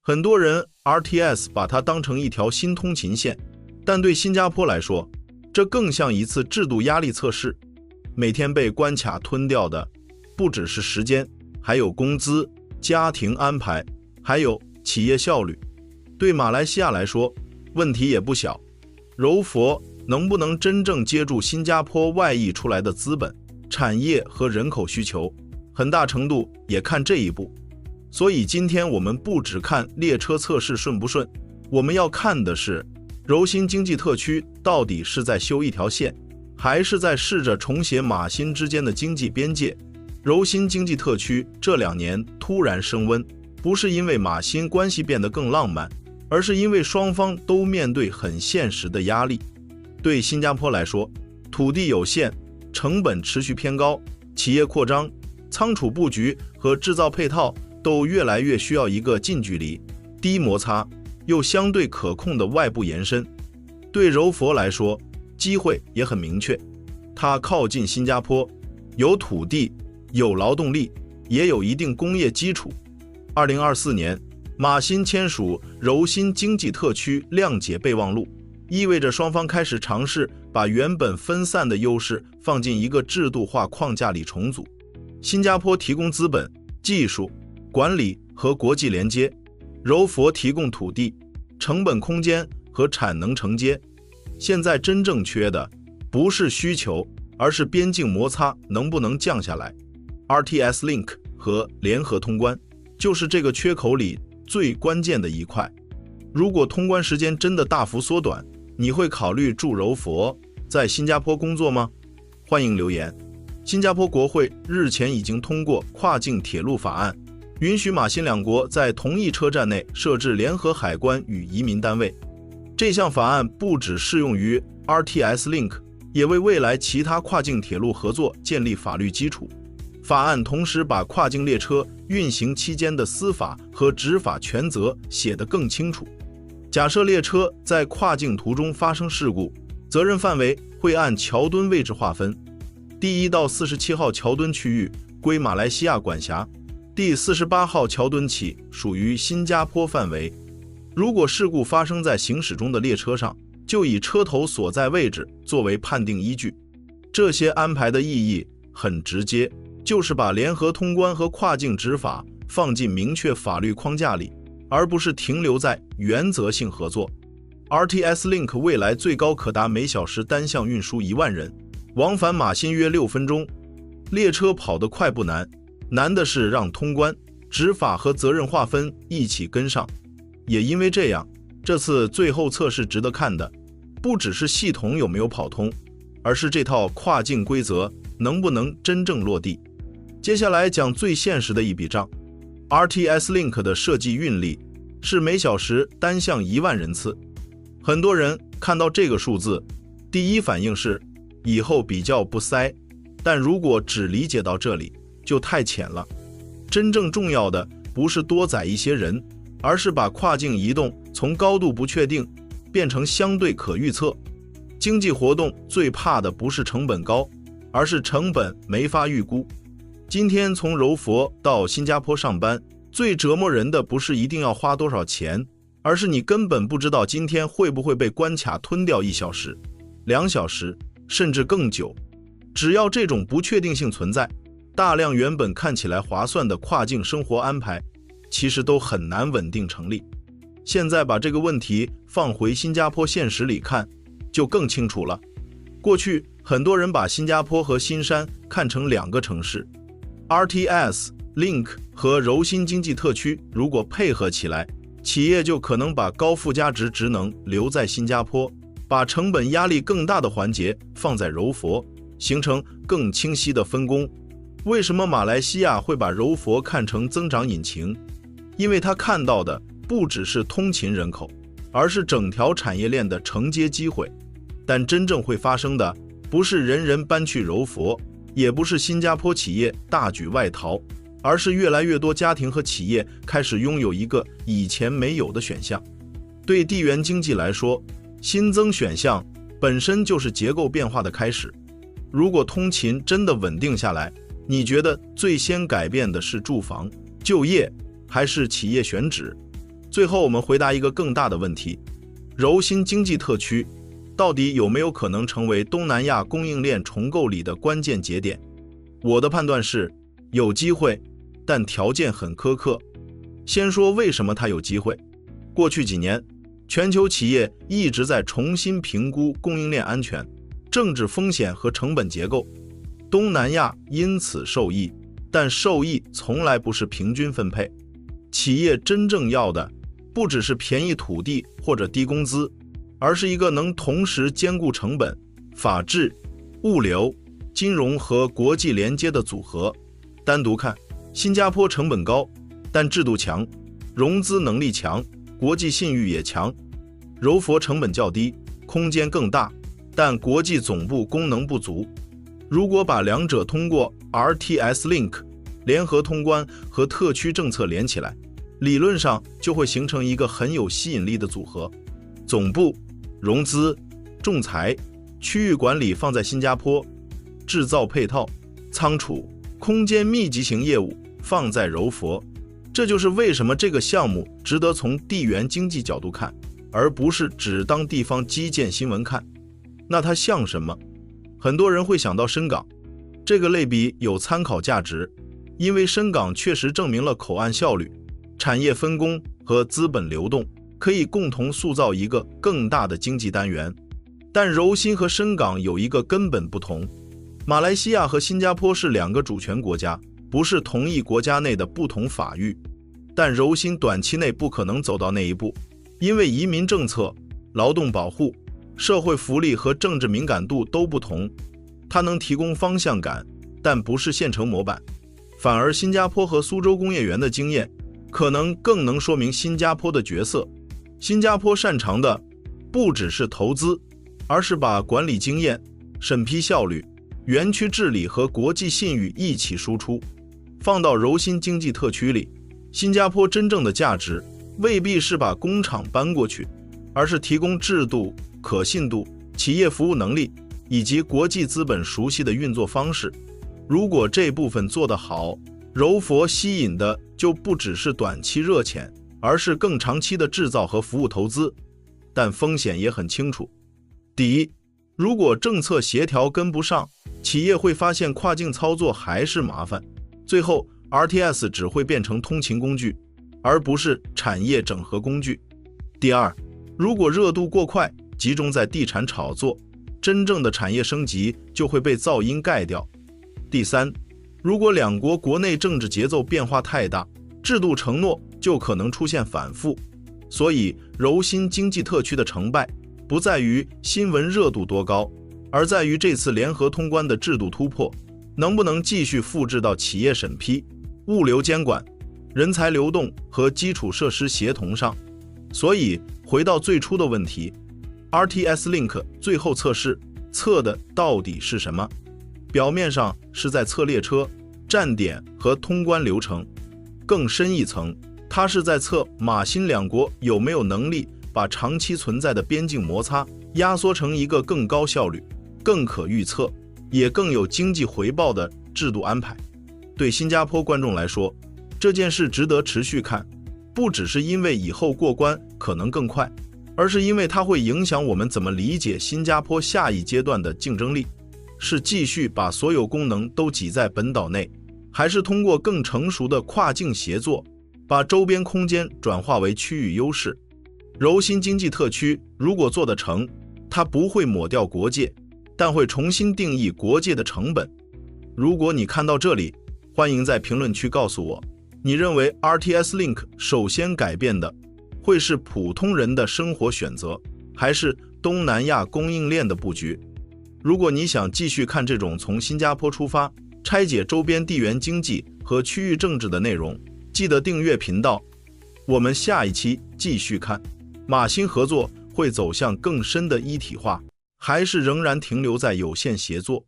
很多人 RTS 把它当成一条新通勤线，但对新加坡来说，这更像一次制度压力测试。每天被关卡吞掉的不只是时间，还有工资、家庭安排，还有企业效率。对马来西亚来说，问题也不小。柔佛能不能真正接住新加坡外溢出来的资本、产业和人口需求，很大程度也看这一步。所以今天我们不只看列车测试顺不顺，我们要看的是柔新经济特区到底是在修一条线，还是在试着重写马新之间的经济边界。柔新经济特区这2年突然升温，不是因为马新关系变得更浪漫，而是因为双方都面对很现实的压力。对新加坡来说，土地有限，成本持续偏高，企业扩张、仓储布局和制造配套都越来越需要一个近距离、低摩擦又相对可控的外部延伸。对柔佛来说，机会也很明确，它靠近新加坡，有土地，有劳动力，也有一定工业基础。2024年，马新签署柔新经济特区谅解备忘录，意味着双方开始尝试把原本分散的优势放进一个制度化框架里重组。新加坡提供资本、技术、管理和国际连接，柔佛提供土地、成本空间和产能承接。现在真正缺的不是需求，而是边境摩擦能不能降下来。RTS Link 和联合通关就是这个缺口里最关键的一块。如果通关时间真的大幅缩短，你会考虑驻柔佛在新加坡工作吗？欢迎留言。新加坡国会日前已经通过跨境铁路法案，允许马新两国在同一车站内设置联合海关与移民单位。这项法案不只适用于 RTS Link， 也为未来其他跨境铁路合作建立法律基础。法案同时把跨境列车运行期间的司法和执法权责写得更清楚。假设列车在跨境途中发生事故，责任范围会按桥墩位置划分，第1到47号桥墩区域归马来西亚管辖，第48号桥墩起属于新加坡范围。如果事故发生在行驶中的列车上，就以车头所在位置作为判定依据。这些安排的意义很直接，就是把联合通关和跨境执法放进明确法律框架里，而不是停留在原则性合作。RTS Link 未来最高可达每小时单向运输1万人，往返马新约6分钟。列车跑得快不难，难的是让通关、执法和责任划分一起跟上。也因为这样，这次最后测试值得看的不只是系统有没有跑通，而是这套跨境规则能不能真正落地。接下来讲最现实的一笔账。RTS Link 的设计运力是每小时单向1万人次。很多人看到这个数字，第一反应是以后比较不塞，但如果只理解到这里，就太浅了。真正重要的不是多载一些人，而是把跨境移动从高度不确定变成相对可预测。经济活动最怕的不是成本高，而是成本没法预估。今天从柔佛到新加坡上班，最折磨人的不是一定要花多少钱，而是你根本不知道今天会不会被关卡吞掉1小时、2小时，甚至更久。只要这种不确定性存在，大量原本看起来划算的跨境生活安排其实都很难稳定成立。现在把这个问题放回新加坡现实里看，就更清楚了。过去很多人把新加坡和新山看成2个城市。RTS Link 和柔新经济特区如果配合起来，企业就可能把高附加值职能留在新加坡，把成本压力更大的环节放在柔佛，形成更清晰的分工。为什么马来西亚会把柔佛看成增长引擎？因为他看到的不只是通勤人口，而是整条产业链的承接机会。但真正会发生的不是人人搬去柔佛，也不是新加坡企业大举外逃，而是越来越多家庭和企业开始拥有一个以前没有的选项。对地缘经济来说，新增选项本身就是结构变化的开始。如果通勤真的稳定下来，你觉得最先改变的是住房、就业，还是企业选址？最后我们回答一个更大的问题：柔新经济特区到底有没有可能成为东南亚供应链重构里的关键节点？我的判断是有机会，但条件很苛刻。先说为什么它有机会。过去几年，全球企业一直在重新评估供应链安全、政治风险和成本结构，东南亚因此受益，但受益从来不是平均分配。企业真正要的不只是便宜土地或者低工资，而是一个能同时兼顾成本、法治、物流、金融和国际连接的组合。单独看，新加坡成本高，但制度强，融资能力强，国际信誉也强；柔佛成本较低，空间更大，但国际总部功能不足。如果把两者通过 RTS Link 联合通关和特区政策连起来，理论上就会形成一个很有吸引力的组合。总部、融资、仲裁、区域管理放在新加坡，制造配套、仓储、空间密集型业务放在柔佛。这就是为什么这个项目值得从地缘经济角度看，而不是只当地方基建新闻看。那它像什么？很多人会想到深港，这个类比有参考价值，因为深港确实证明了口岸效率、产业分工和资本流动可以共同塑造一个更大的经济单元。但柔新和深港有一个根本不同，马来西亚和新加坡是两个主权国家，不是同一国家内的不同法域。但柔新短期内不可能走到那一步，因为移民政策、劳动保护、社会福利和政治敏感度都不同。它能提供方向感，但不是现成模板。反而新加坡和苏州工业园的经验可能更能说明新加坡的角色。新加坡擅长的不只是投资，而是把管理经验、审批效率、园区治理和国际信誉一起输出。放到柔新经济特区里，新加坡真正的价值未必是把工厂搬过去，而是提供制度、可信度、企业服务能力以及国际资本熟悉的运作方式。如果这部分做得好，柔佛吸引的就不只是短期热钱，而是更长期的制造和服务投资。但风险也很清楚。第一，如果政策协调跟不上，企业会发现跨境操作还是麻烦，最后 RTS 只会变成通勤工具，而不是产业整合工具。第二，如果热度过快，集中在地产炒作，真正的产业升级就会被噪音盖掉。第三，如果两国国内政治节奏变化太大，制度承诺就可能出现反复。所以柔新经济特区的成败不在于新闻热度多高，而在于这次联合通关的制度突破能不能继续复制到企业审批、物流监管、人才流动和基础设施协同上。所以回到最初的问题， RTS Link 最后测试测的到底是什么？表面上是在测列车、站点和通关流程，更深一层，它是在测马新两国有没有能力把长期存在的边境摩擦压缩成一个更高效率、更可预测也更有经济回报的制度安排。对新加坡观众来说，这件事值得持续看，不只是因为以后过关可能更快，而是因为它会影响我们怎么理解新加坡下一阶段的竞争力。是继续把所有功能都挤在本岛内，还是通过更成熟的跨境协作，把周边空间转化为区域优势？柔新经济特区如果做得成，它不会抹掉国界，但会重新定义国界的成本。如果你看到这里，欢迎在评论区告诉我，你认为 RTS Link 首先改变的会是普通人的生活选择，还是东南亚供应链的布局？如果你想继续看这种从新加坡出发拆解周边地缘经济和区域政治的内容，记得订阅频道。我们下一期继续看马新合作会走向更深的一体化，还是仍然停留在有限协作？